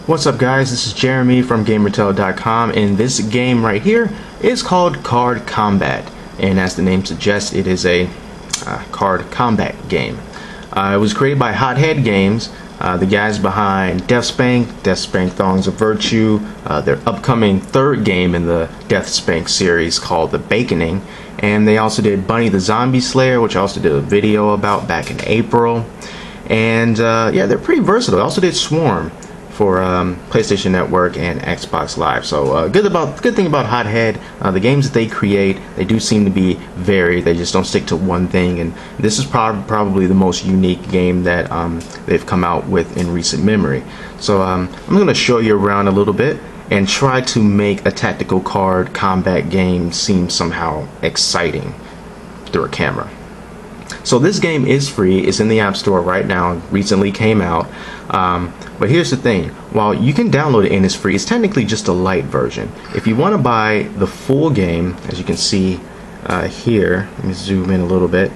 What's up guys, this is Jeremy from GamerTell.com, and this game right here is called Card Combat, and as the name suggests, it is a card combat game. It was created by Hothead Games, the guys behind Deathspank Thongs of Virtue, their upcoming third game in the Deathspank series called The Baconing, and they also did Bunny the Zombie Slayer, which I also did a video about back in April. And yeah, they're pretty versatile. They also did Swarm for PlayStation Network and Xbox Live. So good thing about Hothead, the games that they create, they do seem to be varied. They just don't stick to one thing, and this is probably the most unique game that they've come out with in recent memory. So I'm going to show you around a little bit and try to make a tactical card combat game seem somehow exciting through a camera. So this game is free. It's in the App Store right now. Recently came out. But here's the thing. While you can download it and it's free, it's technically just a light version. If you want to buy the full game, as you can see here, let me zoom in a little bit,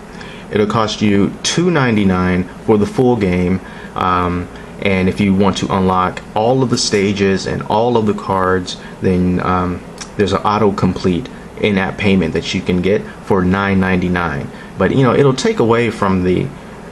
it'll cost you $2.99 for the full game. And if you want to unlock all of the stages and all of the cards, then there's an autocomplete in-app payment that you can get for $9.99. But you know, it'll take away from the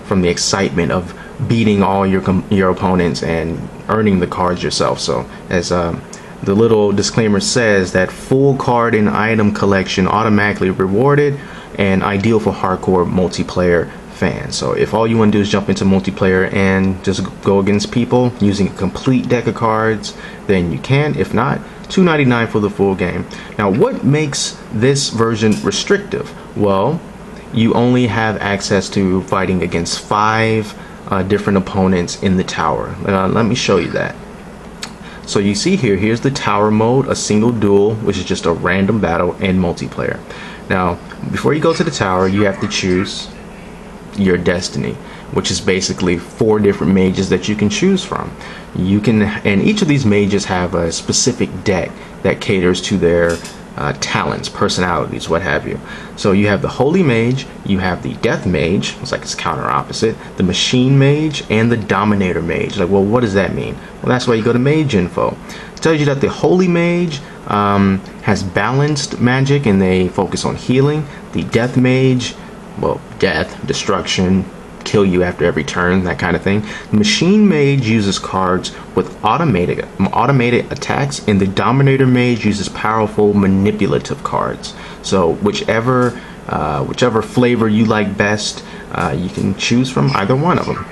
excitement of beating all your opponents and earning the cards yourself. So as the little disclaimer says, that full card and item collection automatically rewarded and ideal for hardcore multiplayer fans. So if all you want to do is jump into multiplayer and just go against people using a complete deck of cards, then you can. If not, $2.99 for the full game. Now, what makes this version restrictive? Well, you only have access to fighting against 5 different opponents in the tower. Let me show you that. So you see here's the tower mode, a single duel, which is just a random battle, and multiplayer. Now, before you go to the tower, you have to choose your destiny, which is basically 4 different mages that you can choose from. And each of these mages have a specific deck that caters to their talents, personalities, what have you. So you have the Holy Mage, you have the Death Mage, it's like it's counter opposite, the Machine Mage, and the Dominator Mage. Like, well, what does that mean? Well, that's why you go to Mage Info. It tells you that the Holy Mage has balanced magic and they focus on healing. The Death Mage, well, death, destruction, kill you after every turn, that kind of thing. The Machine Mage uses cards with automated attacks, and the Dominator Mage uses powerful manipulative cards. So whichever flavor you like best, you can choose from either one of them.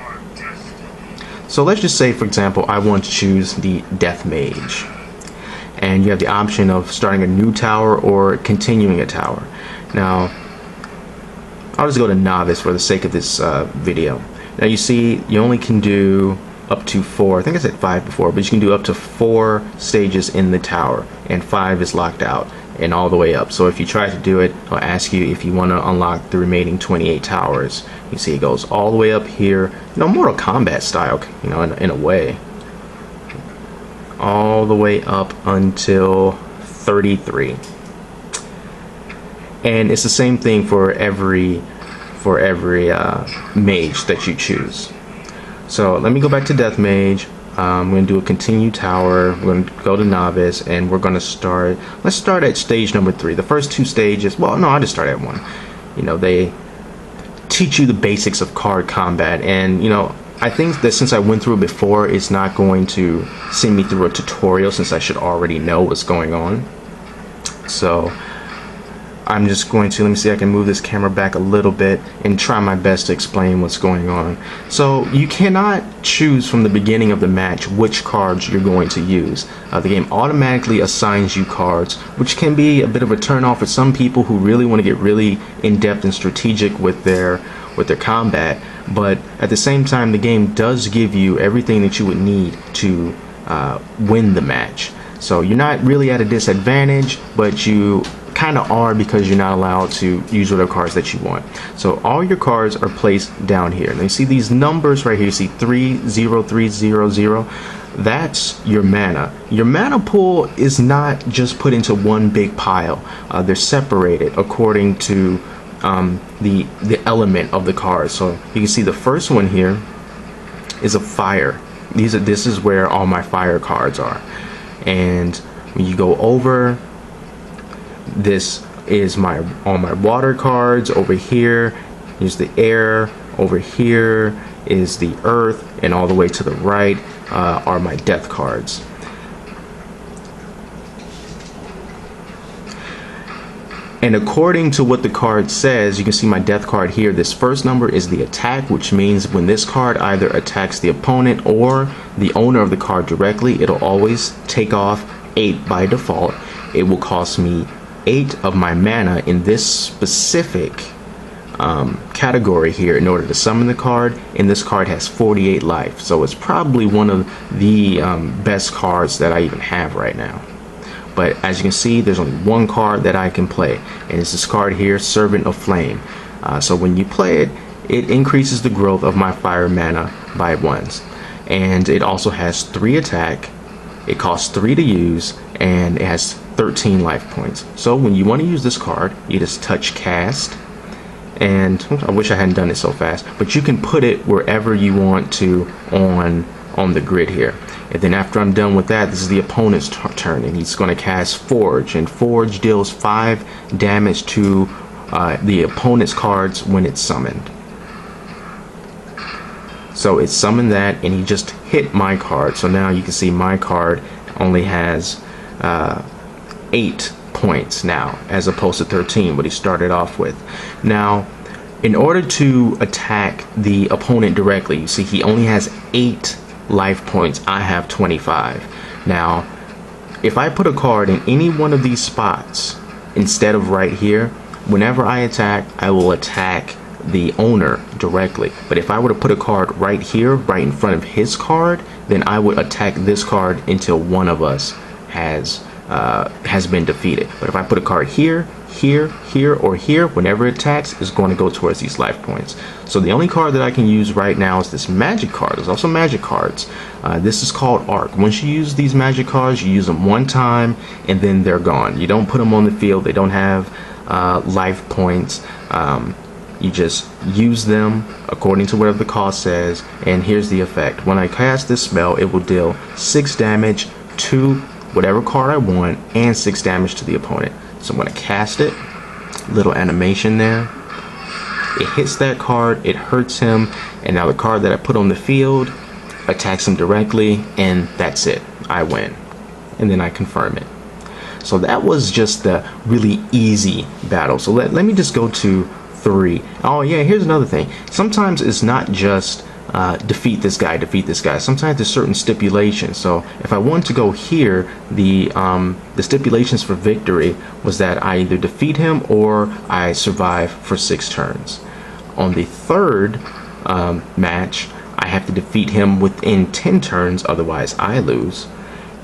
So let's just say, for example, I want to choose the Death Mage, and you have the option of starting a new tower or continuing a tower. Now, I'll just go to Novice for the sake of this video. Now you see, you only can do up to 4, I think I said 5 before, but you can do up to 4 stages in the tower, and 5 is locked out and all the way up. So if you try to do it, I'll ask you if you want to unlock the remaining 28 towers. You see it goes all the way up here, you know, Mortal Kombat style, you know, in a way. All the way up until 33. And it's the same thing for every mage that you choose. So let me go back to Death Mage. I'm going to do a continue tower. We're going to go to Novice, and we're going to start. Let's start at stage number 3. The first 2 stages. Well, no, I'll just start at 1. You know, they teach you the basics of card combat, and you know, I think that since I went through it before, it's not going to send me through a tutorial, since I should already know what's going on. So I'm just going to, let me see, I can move this camera back a little bit and try my best to explain what's going on. So you cannot choose from the beginning of the match which cards you're going to use. The game automatically assigns you cards, which can be a bit of a turn off for some people who really want to get really in-depth and strategic with their combat. But at the same time, the game does give you everything that you would need to win the match. So you're not really at a disadvantage, but you kind of are, because you're not allowed to use whatever cards that you want. So all your cards are placed down here. Now you see these numbers right here. You see 30300. That's your mana. Your mana pool is not just put into one big pile. They're separated according to the element of the card. So you can see the first one here is a fire This is where all my fire cards are. And when you go over, this is all my water cards. Over here is the air. Over here is the earth, and all the way to the right are my death cards. And according to what the card says, you can see my death card here. This first number is the attack, which means when this card either attacks the opponent or the owner of the card directly, it'll always take off 8 by default. It will cost me 8 of my mana in this specific category here in order to summon the card, and this card has 48 life, so it's probably one of the best cards that I even have right now. But as you can see, there's only one card that I can play, and it's this card here, Servant of Flame. So when you play it, it increases the growth of my fire mana by 1, and it also has 3 attack, it costs 3 to use, and it has 13 life points. So when you want to use this card, you just touch cast, and I wish I hadn't done it so fast, but you can put it wherever you want to on the grid here. And then after I'm done with that, this is the opponent's turn, and he's going to cast Forge, and Forge deals 5 damage to the opponent's cards when it's summoned. So it summoned that, and he just hit my card. So now you can see my card only has 8 points now, as opposed to 13 what he started off with. Now, in order to attack the opponent directly, you see he only has 8 life points. I have 25. Now, if I put a card in any one of these spots instead of right here, whenever I attack, I will attack the owner directly. But if I were to put a card right here, right in front of his card, then I would attack this card until one of us has been defeated. But if I put a card here, here, here, or here, whenever it attacks, it's going to go towards these life points. So the only card that I can use right now is this magic card. There's also magic cards. This is called Arc. Once you use these magic cards, you use them one time and then they're gone. You don't put them on the field. They don't have life points. You just use them according to whatever the cost says, and here's the effect. When I cast this spell, it will deal 6 damage to whatever card I want and 6 damage to the opponent. So I'm going to cast it, little animation there. It hits that card, it hurts him, and now the card that I put on the field attacks him directly, and that's it. I win. And then I confirm it. So that was just the really easy battle. So let me just go to 3. Oh yeah, here's another thing. Sometimes it's not just defeat this guy. Sometimes there's certain stipulations. So if I want to go here, the stipulations for victory was that I either defeat him or I survive for 6 turns. On the 3rd match, I have to defeat him within 10 turns, otherwise I lose.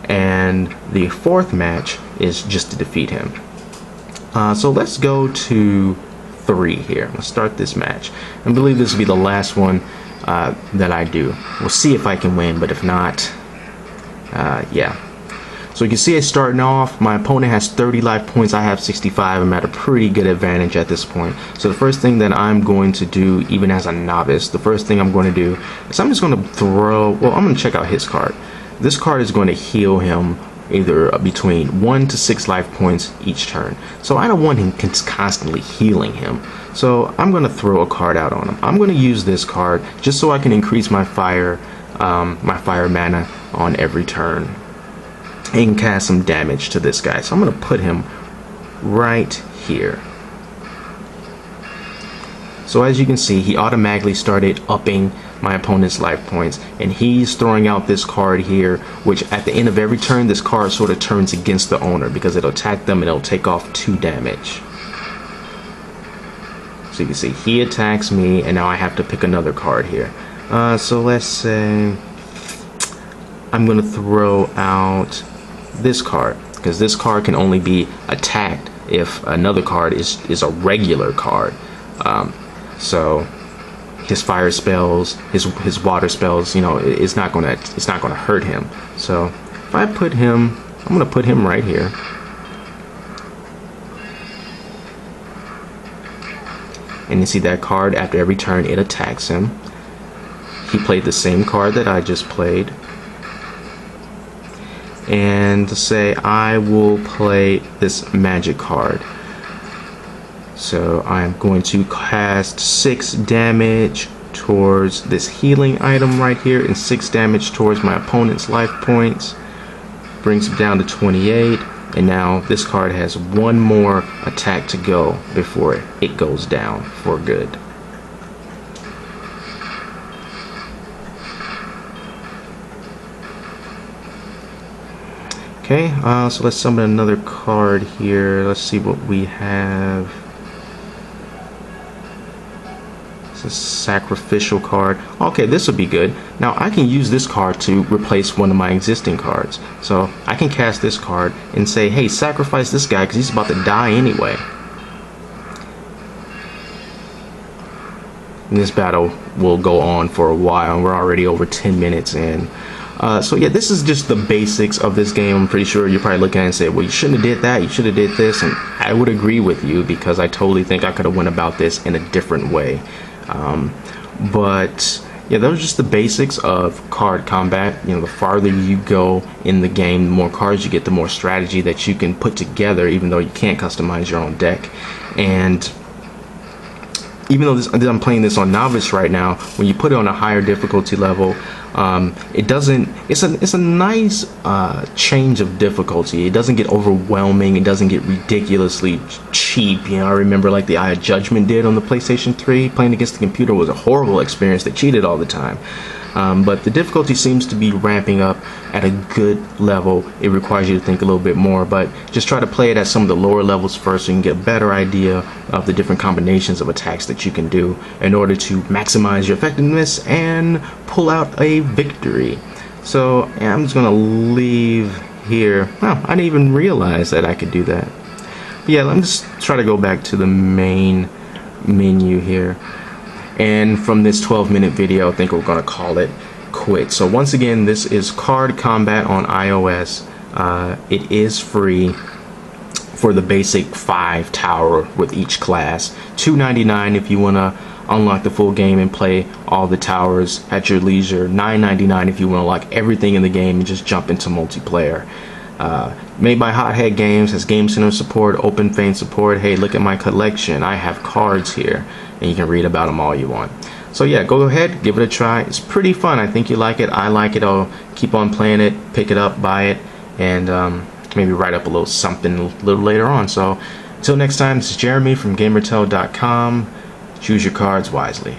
And the 4th match is just to defeat him. So let's go to 3 here. Let's start this match. I believe this will be the last one that I do. We'll see if I can win, but if not, yeah. So you can see it's starting off. My opponent has 30 life points. I have 65. I'm at a pretty good advantage at this point. So the first thing that I'm going to do, even as a novice, the first thing I'm going to do is I'm just going to throw, well, I'm going to check out his card. This card is going to heal him either between 1 to 6 life points each turn. So I don't want him constantly healing him. So I'm going to throw a card out on him. I'm going to use this card just so I can increase my fire mana on every turn and cast some damage to this guy. So I'm going to put him right here. So as you can see, he automatically started upping my opponent's life points, and he's throwing out this card here, which at the end of every turn, this card sort of turns against the owner because it'll attack them and it'll take off 2 damage. So you can see he attacks me, and now I have to pick another card here. So let's say I'm going to throw out this card, because this card can only be attacked if another card is a regular card. So his fire spells, his water spells, you know, it's not gonna hurt him. So if I put him, I'm gonna put him right here. And you see that card, after every turn it attacks him. he played the same card that I just played. And to say I will play this magic card. So I'm going to cast 6 damage towards this healing item right here and 6 damage towards my opponent's life points. Brings it down to 28. And now this card has one more attack to go before it goes down for good. Okay, so let's summon another card here. Let's see what we have. It's a sacrificial card. Okay, this will be good. Now I can use this card to replace one of my existing cards. So I can cast this card and say, hey, sacrifice this guy because he's about to die anyway. And this battle will go on for a while, and we're already over 10 minutes in. So yeah, this is just the basics of this game. I'm pretty sure you're probably looking at it and say, well, you shouldn't have did that, you should have did this, and I would agree with you because I totally think I could have went about this in a different way. But yeah, those are just the basics of card combat. You know, the farther you go in the game, the more cards you get, the more strategy that you can put together, even though you can't customize your own deck. And even though I'm playing this on novice right now, when you put it on a higher difficulty level, it's a nice change of difficulty. It doesn't get overwhelming. It doesn't get ridiculously cheap. You know, I remember like the Eye of Judgment did on the PlayStation 3. Playing against the computer was a horrible experience. They cheated all the time. But the difficulty seems to be ramping up at a good level. It requires you to think a little bit more, but just try to play it at some of the lower levels first so you can get a better idea of the different combinations of attacks that you can do in order to maximize your effectiveness and pull out a victory. So yeah, I'm just gonna leave here. Oh, I didn't even realize that I could do that. But yeah, let me just try to go back to the main menu here. And from this 12-minute video, I think we're going to call it quits. So once again, this is Card Combat on iOS. It is free for the basic 5 tower with each class. $2.99 if you want to unlock the full game and play all the towers at your leisure. $9.99 if you want to unlock everything in the game and just jump into multiplayer. Made by Hothead Games, has Game Center support, Open Fame support. Hey, look at my collection. I have cards here, and you can read about them all you want. So yeah, go ahead, give it a try. It's pretty fun. I think you like it. I like it. I'll keep on playing it, pick it up, buy it, and maybe write up a little something a little later on. So until next time, this is Jeremy from GamerTel.com. Choose your cards wisely.